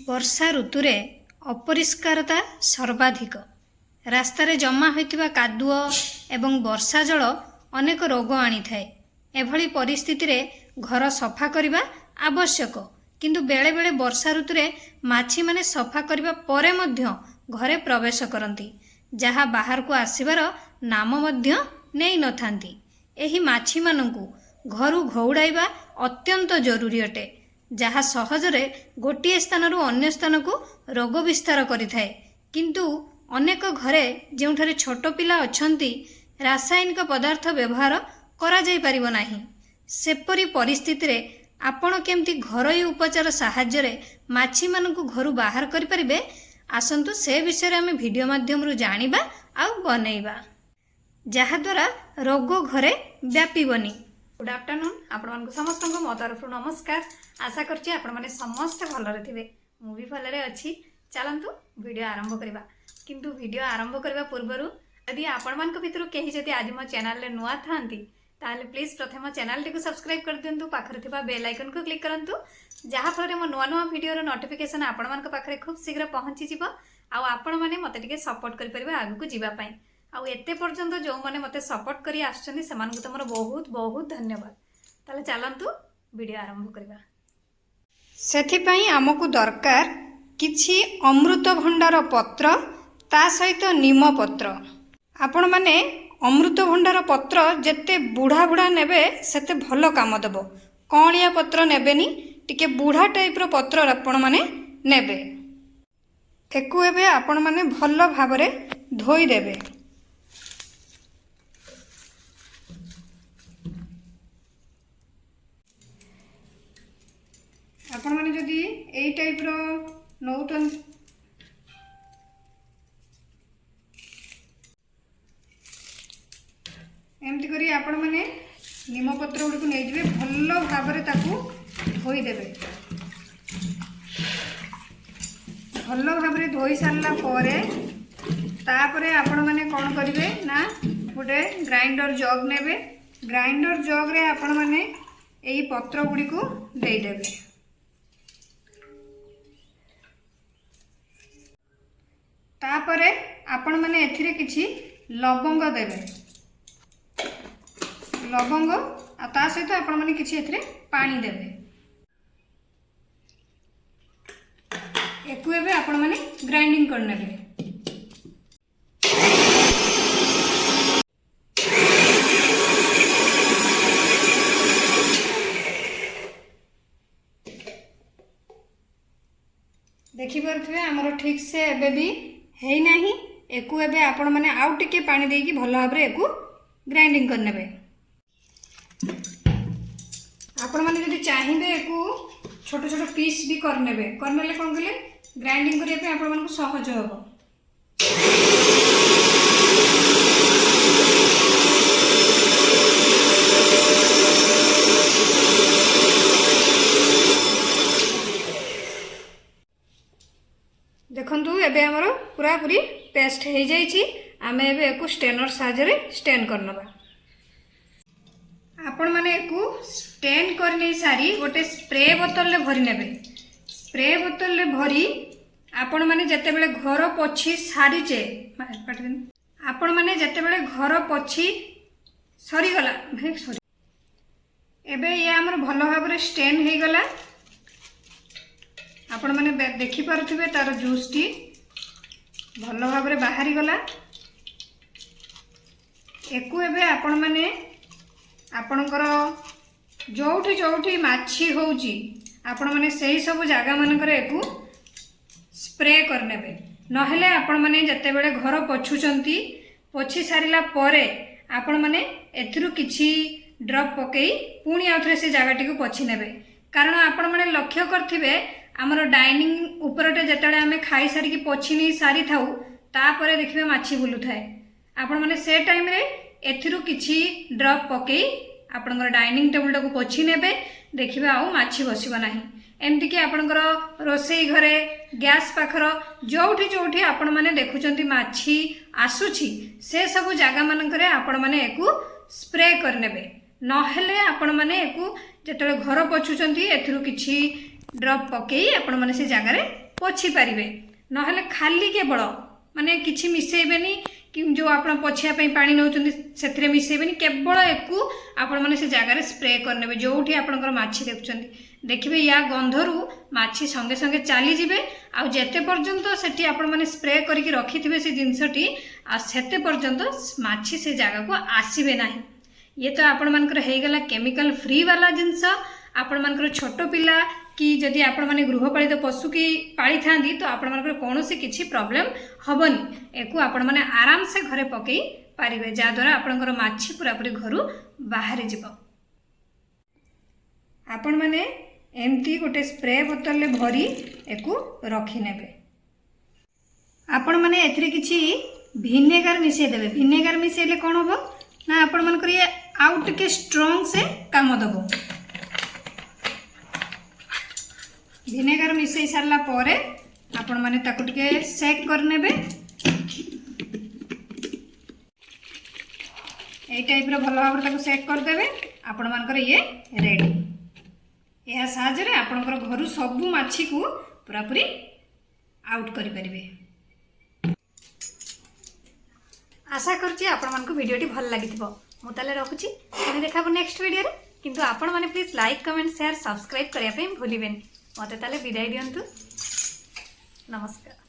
वर्षा ऋतुरे अपरिष्कारता सर्वाधिक रास्तार जमा होइतिबा कादुओ एवं वर्षा जल अनेक रोग आनी थाए। एभली परिस्थिति रे घर सफा करबा आवश्यक, किंतु बेले बेले वर्षा ऋतुरे माछी माने सफा करबा परे मध्य घरे प्रवेश करती, जहा बाहर को आसीबार नाम मध्य नेई नथांती। एही माछी मानंकु घरु घौड़ाइबा अत्यंत जरूरी अटे, जहा सहजरे गोटिए स्थानरु अन्य स्थान को रोग विस्तार करिथाए। किंतु अनेक घरे जोंठारे छोट पिला अछंती रासायनिक पदार्थ व्यवहार करा जाई परिबो नाही। सेपरी परिस्थिति रे आपण केमती घरोई उपचार साहाय्य रे माछी मानंकु घरु बाहर करि परिबे, आसंतु से विषय रे आमे वीडियो माध्यम रु जानिबा आ बनेइबा, जहा द्वारा रोग घरे व्यापीबनी। गुड आफ्टरनून, आपण मानकु समस्त को मो तरफ नमस्कार। आशा करछि आपण माने समस्त भलरे थिबे, मु भी भलरे अछि। चलंतु वीडियो आरंभ करिबा। किंतु वीडियो आरंभ करबा पूर्वरु यदि आपण मानक भितरु केही जदि आज मो चैनल रे नुआ थांती ताले प्लीज प्रथम चैनल टी को सब्सक्राइब कर दियंतु, पाखरे थिबा बेल आइकन को क्लिक करंतु, जहा फल रे मो नुआ नुआ वीडियो रो नोटिफिकेशन आपण मानक पाखरे खूब शीघ्र पहुंची जिवो। आ आपण माने मते टिके सपोर्ट करि परिबा आगु को जिबा पई। आ एते पर्यंत जो माने मते सपोर्ट करी आछछन्ती सेमानकु तमरो बहुत बहुत धन्यवाद। ताले चलंतु वीडियो आरंभ करिबा। सेथि पई हमकु दरकार किछि अमृतभंडार पत्र, ता सहित नीम पत्र। आपण माने अमृतभंडार पत्र जेते बुढ़ा बुढ़ा नेबे सेते भलो काम देबो। कणिया पत्र नेबेनी, टिके बुढ़ा टाइप रो पत्र आपण माने नेबे। एकु एबे आपण माने भलो भाबरे धोई देबे। आपण माने जदि एई टाइप रो नौटन एमती करी आपण माने नीम पत्र गुडी को नै जिवे, भलो भाबरे ताकू धोई देबे। भलो भाबरे धोई सारला परे तापरे आपण माने कोन करिवे ना गोटे ग्राइंडर जग नेबे। ग्राइंडर जग रे आपण माने एई पत्र गुडी को देई देबे। तापरे आपण माने एथिरे किछि लवंग देबे। लवंग आ ता सहित आपण माने किछि एथिरे पानी देबे। एकु एबे आपण माने ग्राइंडिंग कर नेबे। देखि परथिबे हमरो ठीक से एबे भी हेई नाही। एकु एबे आपण माने आउ टिके पानी देकी भलो भाबरे एकु ग्राइंडिंग कर नेबे। आपण माने जदि चाहिबे एकु छोट छोट पीस भी कर नेबे। करनेले कोन कले ग्राइंडिंग करिया पे आपण मानकु सहज होबो। देखंतु एबे हमरो पूरा पूरी पेस्ट हे जाईची। आमे एबे एकु स्टेनर साहाय्य रे स्टेन करनबा। आपण माने एकु स्टेन करने सारी गोटे स्प्रे बोतल ले भरी नेबे। स्प्रे बोतल ले भरी आपण माने जते बेले घर पोछि सारीचे, आपण माने जते बेले घर पोछि सरी गला सरी एबे ये हमर भलो भाबरे स्टेन हे गला। आपण माने देखि पारुथिबे तार जूस टी भलो भाबरे बाहरी गला। एकु एबे आपण माने आपणकर जोठी जोठी माछी होउची आपण माने सेही सब जागा मानकर एकु स्प्रे करनेबे। नहेले आपण माने जते बेले घर पोछुचंती पोछि सारिला परे आपण माने एथिरु किछि ड्रॉप पकेई पुणी आउथरे से जागाटी को पोछि नेबे। कारण आपण माने लक्ष्य करथिबे हमर डाइनिंग उपरटे जतले आमे खाई सारी की पोछि नै सारी थाउ तापरे देखिबे माछी बुलु थाए। आपण माने से टाइम रे एथिरु किछि ड्रॉप पकेई आपणकर डाइनिंग टेबल टाको पोछि नेबे। देखिबे आउ माछी बसिबो नाही। एमती कि आपणकर रोसई घरे गैस पाखर जोठी जोठी आपण माने देखुचंती माछी आसुछि से सब जागा मानकरे आपण माने एकु स्प्रे करनेबे। नहेले आपण माने एकु जेतले घर पोछुचंती एथिरु किछि ड्रॉप पकेई आपण माने से जगह पोछि पारिबे नहले खाली केवल माने किछि मिसेइबेनी कि जो आपण पोछिया पई पानी नउचंदी सेथरे मिसेइबेनी केवल एकु आपण माने से जगह रे स्प्रे करनेबे जोठी आपणकर माछी देखुचंदी देखिबे या गंधरू माछी संगे संगे चली जिबे आ जेते पर्यंत सेठी आपण माने स्प्रे करके रखिथिबे से जिंसटी आ सेते पर्यंत माछी से जगह को आसीबे नाही। ये तो आपण मानकर हे गला केमिकल फ्री वाला जिंस आपण मानकर छोट पिला कि जदि आपण माने गृहपालित पशु की पाली थांदी तो आपण मानकर कोनोसी किछि प्रॉब्लम हबनी एको आपण माने आराम से घरे पकई पारिबे जा द्वारा आपणकर माछी पूरा पूरी घरु बाहर जिवो। आपण माने एमती गोटे स्प्रे बोतल ले भरी एको रखी नेबे। आपण माने एथरे किछि विनेगर मिसै देबे विनेगर मिसैले कोन होबो ना आपण मानकर ये आउट के स्ट्रांग से काम दबो। विनेगर मिसई सारला परे आपण माने ताकु टिके सेक करनेबे ए टाइप रो भलो भाबरे ताकु सेक कर देबे आपण मानकर ये रेडी। एहा साहाଯ୍य रे आपणकर घरु सबु माछी को पूरा पूरी आउट करि परिबे। आशा करछि आपण मानको वीडियोटी भल लागिथिबो मु ताले रखुछि पुनी देखाबो नेक्स्ट वीडियो रे किंतु आपण माने please like comment share subscribe करिया पे भूलिबेनी मते ताले विदाय दियंतु। नमस्कार।